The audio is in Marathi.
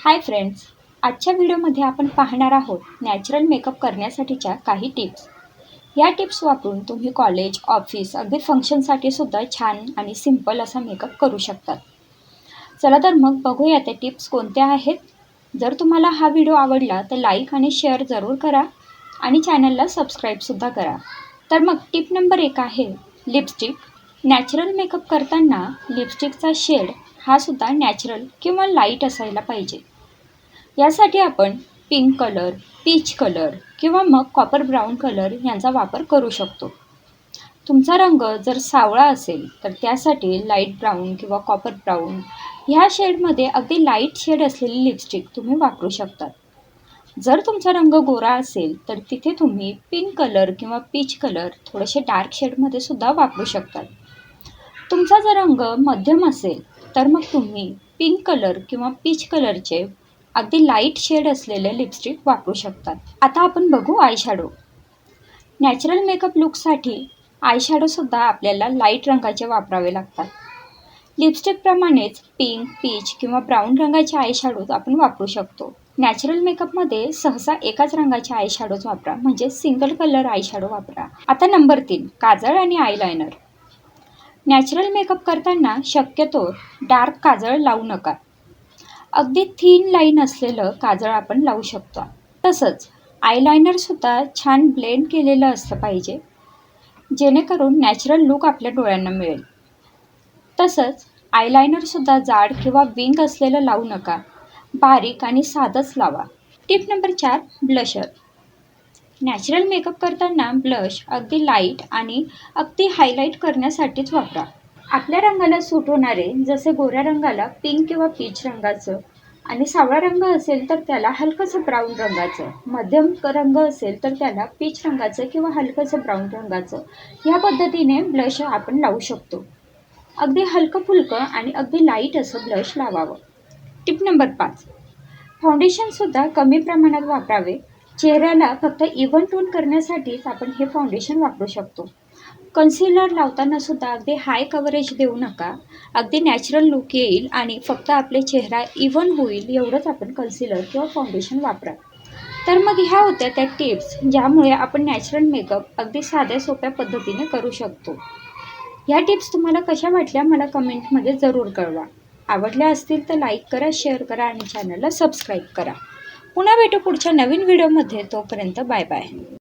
हाय फ्रेंड्स, आजच्या व्हिडिओमध्ये आपण पाहणार आहोत नॅचरल मेकअप करण्यासाठीच्या काही टिप्स. या टिप्स वापरून तुम्ही कॉलेज, ऑफिस, अगदी फंक्शनसाठी सुद्धा छान आणि सिंपल असा मेकअप करू शकतात. चला तर मग बघूया त्या टिप्स कोणत्या आहेत. जर तुम्हाला हा व्हिडिओ आवडला तर लाईक आणि शेअर जरूर करा आणि चॅनलला सबस्क्राईबसुद्धा करा. तर मग टिप नंबर 1 आहे लिपस्टिक. नॅचरल मेकअप करताना लिपस्टिकचा शेड हा सुद्धा नॅचरल किंवा लाईट असायला पाहिजे. यासाठी आपण पिंक कलर, पीच कलर किंवा मग कॉपर ब्राऊन कलर यांचा वापर करू शकतो. तुमचा रंग जर सावळा असेल तर त्यासाठी लाईट ब्राऊन किंवा कॉपर ब्राऊन ह्या शेडमध्ये अगदी लाईट शेड असलेली लिपस्टिक तुम्ही वापरू शकतात. जर तुमचा रंग गोरा असेल तर तिथे तुम्ही पिंक कलर किंवा पीच कलर थोडेसे डार्क शेडमध्ये सुद्धा वापरू शकतात. तुमचा जर रंग मध्यम असेल तर मग तुम्ही पिंक कलर किंवा पीच कलरचे अगदी लाईट शेड असलेले लिपस्टिक वापरू शकतात. आता आपण बघू आयशॅडो. नॅचरल मेकअप लुकसाठी आयशॅडोसुद्धा आपल्याला लाईट रंगाचे वापरावे लागतात. लिपस्टिकप्रमाणेच पिंक, पीच किंवा ब्राऊन रंगाचे आयशॅडोज आपण वापरू शकतो. नॅचरल मेकअपमध्ये सहसा एकाच रंगाचे आयशॅडोज वापरा, म्हणजे सिंगल कलर आयशॅडो वापरा. आता नंबर 3 काजळ आणि आयलायनर. नॅचरल मेकअप करताना शक्यतो डार्क काजळ लावू नका. अगदी थिन लाईन असलेलं काजळ आपण लावू शकतो. तसंच आयलायनरसुद्धा छान ब्लेंड केलेलं असलं पाहिजे, जेणेकरून नॅचरल लूक आपल्या डोळ्यांना मिळेल. तसंच आयलायनरसुद्धा जाड किंवा विंग असलेलं लावू नका, बारीक आणि साधंच लावा. Tip number 4 blusher. Natural makeup करताना ब्लश अगदी लाईट आणि अगदी हायलाईट करण्यासाठीच वापरा. आपल्या रंगाला सूट होणारे, जसे गोऱ्या रंगाला पिंक किंवा पीच रंगाचं आणि सावळा रंग असेल तर त्याला हलकंसं ब्राऊन रंगाचं, मध्यम रंग असेल तर त्याला पीच रंगाचं किंवा हलकंसं ब्राऊन रंगाचं, ह्या पद्धतीने ब्लश आपण लावू शकतो. अगदी हलकं फुलकं आणि अगदी लाईट असं ब्लश लावावं. टिप नंबर 5 फाउंडेशनसुद्धा कमी प्रमाणात वापरावे. चेहऱ्याला फक्त इव्हन टोन करण्यासाठीच आपण हे फाउंडेशन वापरू शकतो. कन्सिलर लावताना सुद्धा अगदी हाय कव्हरेज देऊ नका. अगदी नॅचरल लुक येईल आणि फक्त आपले चेहरा इव्हन होईल एवढंच आपण कन्सिलर किंवा फाउंडेशन वापरा. तर मग ह्या होत्या त्या टिप्स, ज्यामुळे आपण नॅचरल मेकअप अगदी साध्या सोप्या पद्धतीने करू शकतो. ह्या टिप्स तुम्हाला कशा वाटल्या मला कमेंटमध्ये जरूर कळवा. आवडल्या असतील तर लाईक करा, शेअर करा आणि चॅनलला सबस्क्राईब करा. पुन्हा भेटू पुढच्या नवीन व्हिडिओमध्ये. तोपर्यंत बाय बाय.